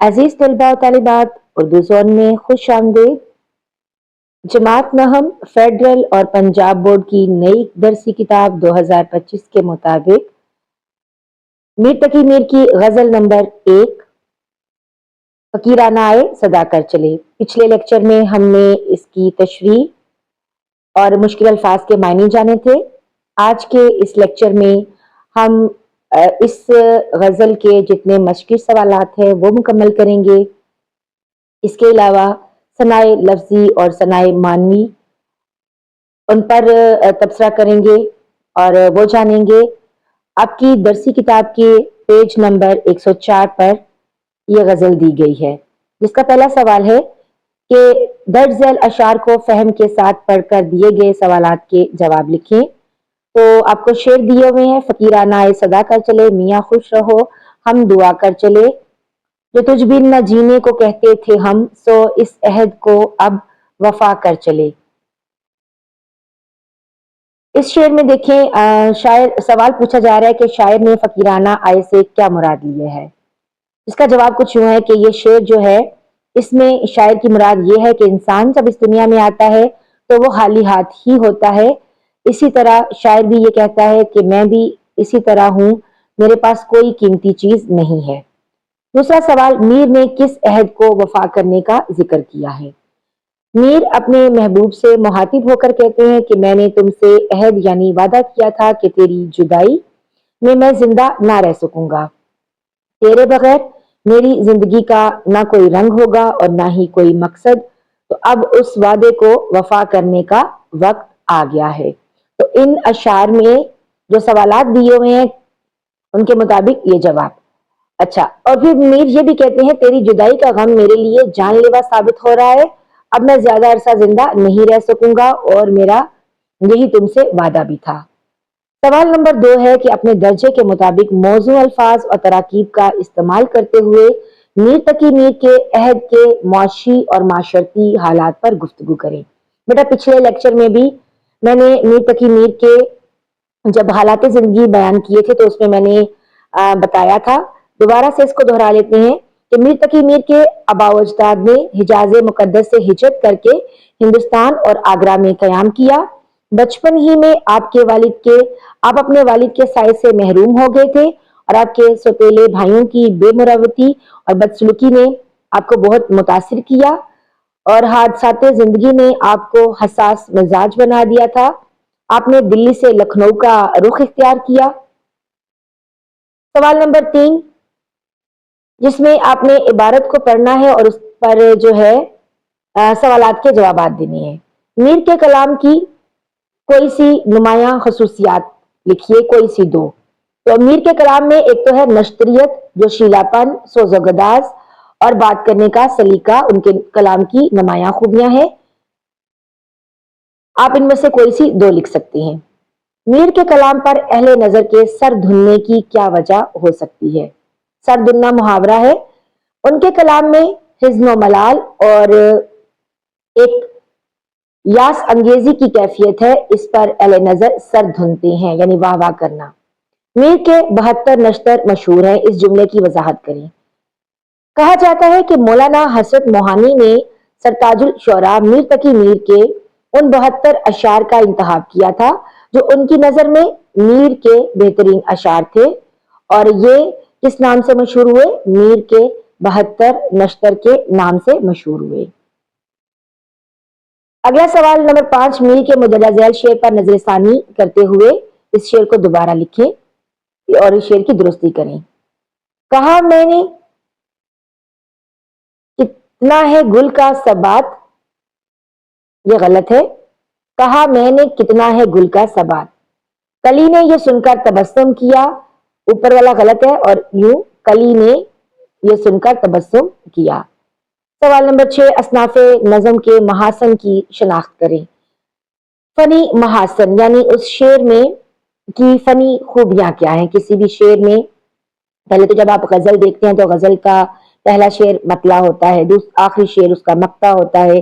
عزیز طلباء و طالبات، اردو زون میں خوش آمدید۔ جماعت نہم فیڈرل اور پنجاب بورڈ کی نئی درسی کتاب 2025 کے مطابق میر تقی میر کی غزل نمبر 1 فقیرانہ آئے صدا کر چلے۔ پچھلے لیکچر میں ہم نے اس کی تشریح اور مشکل الفاظ کے معنی جانے تھے۔ آج کے اس لیکچر میں ہم اس غزل کے جتنے مشکل سوالات ہیں وہ مکمل کریں گے۔ اس کے علاوہ ثنائے لفظی اور ثنائے معنوی ان پر تبصرہ کریں گے اور وہ جانیں گے۔ آپ کی درسی کتاب کے پیج نمبر 104 پر یہ غزل دی گئی ہے، جس کا پہلا سوال ہے کہ درج ذیل اشعار کو فہم کے ساتھ پڑھ کر دیے گئے سوالات کے جواب لکھیں۔ تو آپ کو شعر دیے ہوئے ہیں: فقیرانہ آئے صدا کر چلے، میاں خوش رہو ہم دعا کر چلے، جو تجھ بن نہ جینے کو کہتے تھے ہم، سو اس عہد کو اب وفا کر چلے۔ اس شعر میں دیکھیں سوال پوچھا جا رہا ہے کہ شاعر نے فقیرانہ آئے سے کیا مراد لیا ہے۔ اس کا جواب کچھ یوں ہے کہ یہ شعر جو ہے اس میں شاعر کی مراد یہ ہے کہ انسان جب اس دنیا میں آتا ہے تو وہ خالی ہاتھ ہی ہوتا ہے۔ اسی طرح شاعر بھی یہ کہتا ہے کہ میں بھی اسی طرح ہوں، میرے پاس کوئی قیمتی چیز نہیں ہے۔ دوسرا سوال، میر نے کس عہد کو وفا کرنے کا ذکر کیا ہے؟ میر اپنے محبوب سے مخاطب ہو کر کہتے ہیں کہ میں نے تم سے عہد یعنی وعدہ کیا تھا کہ تیری جدائی میں زندہ نہ رہ سکوں گا، تیرے بغیر میری زندگی کا نہ کوئی رنگ ہوگا اور نہ ہی کوئی مقصد، تو اب اس وعدے کو وفا کرنے کا وقت آ گیا ہے۔ تو ان اشعار میں جو سوالات دیے ہوئے ہیں ان کے مطابق یہ جواب۔ اچھا، اور پھر میر یہ بھی کہتے ہیں تیری جدائی کا غم میرے لیے جان لیوا ثابت ہو رہا ہے، اب میں زیادہ عرصہ زندہ نہیں رہ سکوں گا اور میرا یہی تم سے وعدہ بھی تھا۔ سوال نمبر 2 ہے کہ اپنے درجے کے مطابق موزوں الفاظ اور تراکیب کا استعمال کرتے ہوئے میر تقی میر کے عہد کے معاشی اور معاشرتی حالات پر گفتگو کریں۔ بیٹا پچھلے لیکچر میں بھی میں نے میر تقی میر کے جب حالات زندگی بیان کیے تھے تو اس میں میں نے بتایا تھا، دوبارہ سے اس کو دہرا لیتے ہیں کہ میر تقی میر کے آباء و اجداد نے حجاز مقدس سے ہجرت کر کے ہندوستان اور آگرہ میں قیام کیا۔ بچپن ہی میں آپ اپنے والد کے سائے سے محروم ہو گئے تھے اور آپ کے سوتیلے بھائیوں کی بے مروتی اور بدسلوکی نے آپ کو بہت متاثر کیا اور حادثات زندگی نے آپ کو حساس مزاج بنا دیا تھا۔ آپ نے دلی سے لکھنؤ کا رخ اختیار کیا۔ سوال نمبر 3 جس میں آپ نے عبارت کو پڑھنا ہے اور اس پر جو ہے سوالات کے جوابات دینے ہیں۔ میر کے کلام کی کوئی سی نمایاں خصوصیات لکھیے، کوئی سی 2۔ تو میر کے کلام میں ایک تو ہے نشتریت، جو شیلاپن، سوز و گداز اور بات کرنے کا سلیقہ ان کے کلام کی نمایاں خوبیاں ہیں۔ آپ ان میں سے کوئی سی 2 لکھ سکتے ہیں۔ میر کے کلام پر اہل نظر کے سر دھننے کی کیا وجہ ہو سکتی ہے؟ سر دھننا محاورہ ہے۔ ان کے کلام میں حزن و ملال اور ایک یاس انگیزی کی کیفیت ہے، اس پر اہل نظر سر دھنتے ہیں، یعنی واہ واہ کرنا۔ میر کے 72 نشتر مشہور ہیں، اس جملے کی وضاحت کریں۔ کہا جاتا ہے کہ مولانا حسرت موہانی نے سرتاج الشعراء میر تقی میر کے ان 72 اشعار کا انتخاب کیا تھا جو ان کی نظر میں میر کے بہترین اشعار تھے، اور یہ کس نام سے مشہور ہوئے؟ میر کے 72 نشتر کے نام سے مشہور ہوئے۔ اگلا سوال نمبر 5، میر کے مدرجہ ذیل شعر پر نظر ثانی کرتے ہوئے اس شعر کو دوبارہ لکھیں اور اس شعر کی درستی کریں۔ کہا میں نے کتنا ہے گل کا ثبات، یہ غلط ہے۔ کہا میں نے کتنا ہے گل کا ثبات، کلی نے یہ سن کر تبسم کیا، اوپر والا غلط ہے اور یوں کلی نے یہ سن کر تبسم کیا۔ سوال نمبر 6، اصناف نظم کے محاسن کی شناخت کریں۔ فنی محاسن یعنی اس شعر میں کی فنی خوبیاں کیا ہیں؟ کسی بھی شعر میں پہلے تو جب آپ غزل دیکھتے ہیں تو غزل کا پہلا شعر مطلع ہوتا ہے، آخری شعر اس کا مقطع ہوتا ہے،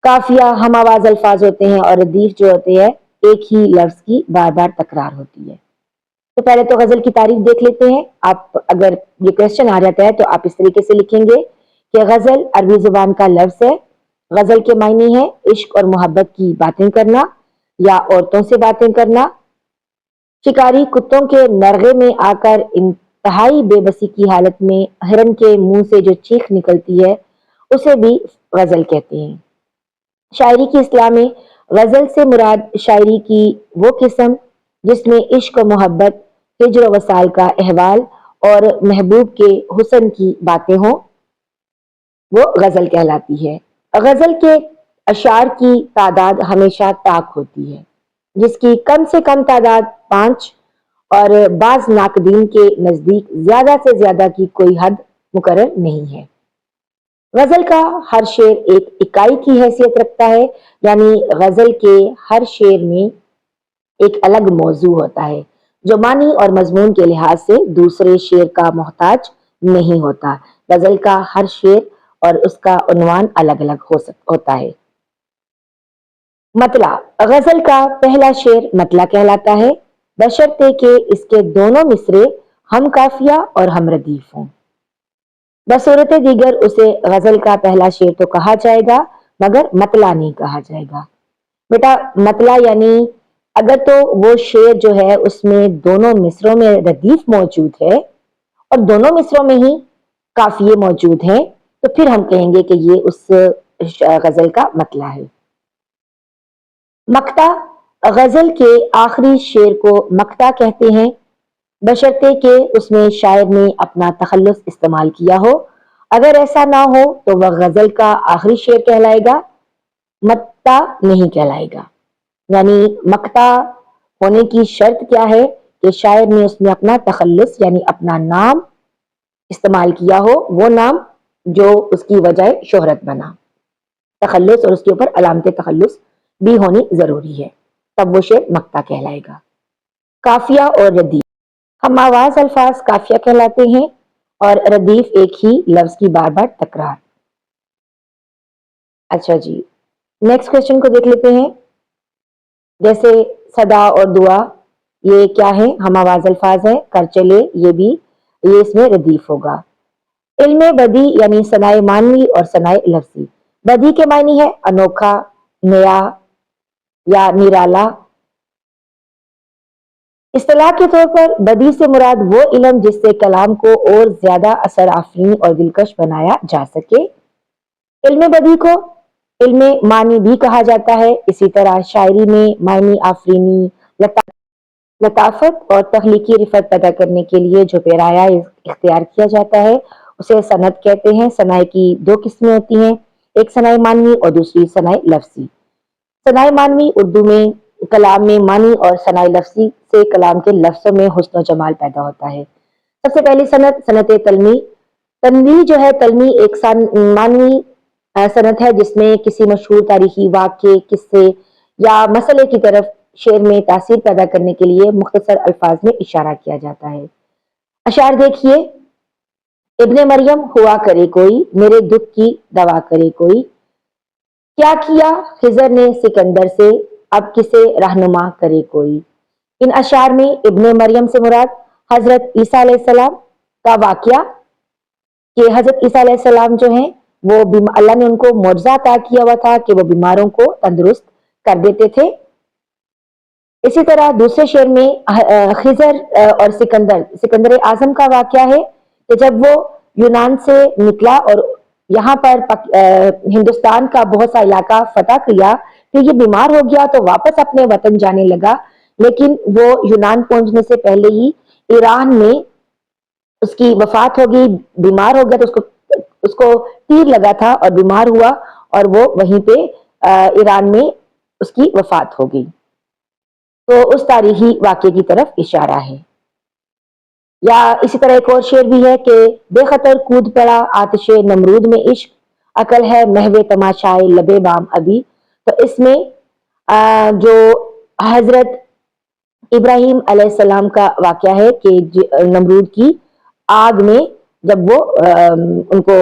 قافیہ ہم آواز الفاظ ہوتے ہیں اور ردیف جو ہوتے ہیں ایک ہی لفظ کی بار بار تکرار ہوتی ہے۔ تو پہلے تو غزل کی تعریف دیکھ لیتے ہیں. آپ اگر یہ کوشچن آ جاتا ہے تو آپ اس طریقے سے لکھیں گے کہ غزل عربی زبان کا لفظ ہے. غزل کے معنی ہے عشق اور محبت کی باتیں کرنا یا عورتوں سے باتیں کرنا. شکاری کتوں کے نرغے میں آ کر انتہائی بے بسی کی حالت میں ہرن کے منہ سے جو چیخ نکلتی ہے اسے بھی غزل کہتے ہیں. شاعری کی اصطلاح میں غزل سے مراد شاعری کی وہ قسم جس میں عشق و محبت، ہجر و وصال کا احوال اور محبوب کے حسن کی باتیں ہوں، وہ غزل کہلاتی ہے. غزل کے اشعار کی تعداد ہمیشہ طاق ہوتی ہے جس کی کم سے کم تعداد 5 اور بعض ناقدین کے نزدیک زیادہ سے زیادہ کی کوئی حد مقرر نہیں ہے. غزل کا ہر شعر ایک اکائی کی حیثیت رکھتا ہے، یعنی غزل کے ہر شعر میں ایک الگ موضوع ہوتا ہے جو معنی اور مضمون کے لحاظ سے دوسرے شعر کا محتاج نہیں ہوتا. غزل کا ہر شعر اور اس کا عنوان الگ الگ ہوتا ہے. مطلع غزل کا پہلا شعر مطلع کہلاتا ہے بشرطے کہ اس کے دونوں مصرے ہم قافیہ اور ہم ردیف ہوں. بصورت دیگر اسے غزل کا پہلا شعر تو کہا جائے گا مگر مطلع نہیں کہا جائے گا. بیٹا مطلع یعنی اگر تو وہ شعر جو ہے اس میں دونوں مصروں میں ردیف موجود ہے اور دونوں مصروں میں ہی قافیے موجود ہیں تو پھر ہم کہیں گے کہ یہ اس غزل کا مطلع ہے. مقطع غزل کے آخری شعر کو مقطع کہتے ہیں بشرطے کہ اس میں شاعر نے اپنا تخلص استعمال کیا ہو. اگر ایسا نہ ہو تو وہ غزل کا آخری شعر کہلائے گا، مقطع نہیں کہلائے گا. یعنی مقطع ہونے کی شرط کیا ہے کہ شاعر نے اس میں اپنا تخلص یعنی اپنا نام استعمال کیا ہو، وہ نام جو اس کی وجہ شہرت بنا. تخلص اور اس کے اوپر علامت تخلص بھی ہونی ضروری ہے، تب وہ شعر مقطع کہلائے گا. قافیہ اور ردیف ہم آواز الفاظ قافیہ کہلاتے ہیں اور ردیف ایک ہی لفظ کی بار بار تکرار. اچھا جی، نیکسٹ کوشچن کو دیکھ لیتے ہیں. جیسے صدا اور دعا یہ کیا ہے؟ ہم آواز الفاظ ہے. کر چلے یہ اس میں ردیف ہوگا. علم بدی یعنی ثناء معنوی اور ثناء لفظی. بدی کے معنی ہے انوکھا، نیا یا نرالا. اصطلاح کے طور پر بدی سے مراد وہ علم جس سے کلام کو اور زیادہ اثر آفرین اور دلکش بنایا جا سکے. علم بدی کو علم معنی بھی کہا جاتا ہے. اسی طرح شاعری میں معنی آفرینی، لطافت اور تخلیقی رفت پیدا کرنے کے لیے جو پیرایا اختیار کیا جاتا ہے اسے صنعت کہتے ہیں. صنائع کی 2 قسمیں ہوتی ہیں، ایک صنائع معنوی اور دوسری صنائع لفظی. صنائع معنوی اردو میں کلام میں معنی اور صنائع لفظی سے کلام کے لفظوں میں حسن و جمال پیدا ہوتا ہے. سب سے پہلی صنعت تلمی. تلمی جو ہے تلمی ایک معنوی صنعت ہے جس میں کسی مشہور تاریخی واقعے، قصے یا مسئلے کی طرف شعر میں تاثیر پیدا کرنے کے لیے مختصر الفاظ میں اشارہ کیا جاتا ہے. اشعار دیکھیے. ابن مریم ہوا کرے کوئی، میرے دکھ کی دوا کرے کوئی. کیا کیا خضر نے سکندر سے، اب کسے رہنما کرے کوئی. ان اشعار میں ابن مریم سے مراد حضرت عیسیٰ علیہ السلام کا واقعہ کہ حضرت عیسیٰ علیہ السلام جو ہیں وہ اللہ نے ان کو معجزہ عطا کیا ہوا تھا کہ وہ بیماروں کو تندرست کر دیتے تھے. اسی طرح دوسرے شعر میں خضر اور سکندر اعظم کا واقعہ ہے کہ جب وہ یونان سے نکلا اور یہاں پر ہندوستان کا بہت سا علاقہ فتح کیا، پھر یہ بیمار ہو گیا تو واپس اپنے وطن جانے لگا، لیکن وہ یونان پہنچنے سے پہلے ہی ایران میں اس کی وفات ہو گئی. بیمار ہو گیا تو اس کو تیر لگا تھا اور بیمار ہوا اور وہ وہیں پہ ایران میں اس کی وفات ہو گئی. تو اس تاریخی واقعے کی طرف اشارہ ہے. یا اسی طرح ایک اور شعر بھی ہے کہ بے خطر کود پڑا آتش نمرود میں عشق، عقل ہے محو تماشائے لبے بام ابھی. تو اس میں جو حضرت ابراہیم علیہ السلام کا واقعہ ہے کہ نمرود کی آگ میں جب وہ ان کو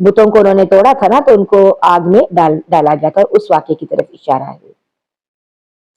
بتوں کو انہوں نے توڑا تھا نا تو ان کو آگ میں ڈالا گیا تھا، اس واقعے کی طرف اشارہ ہے.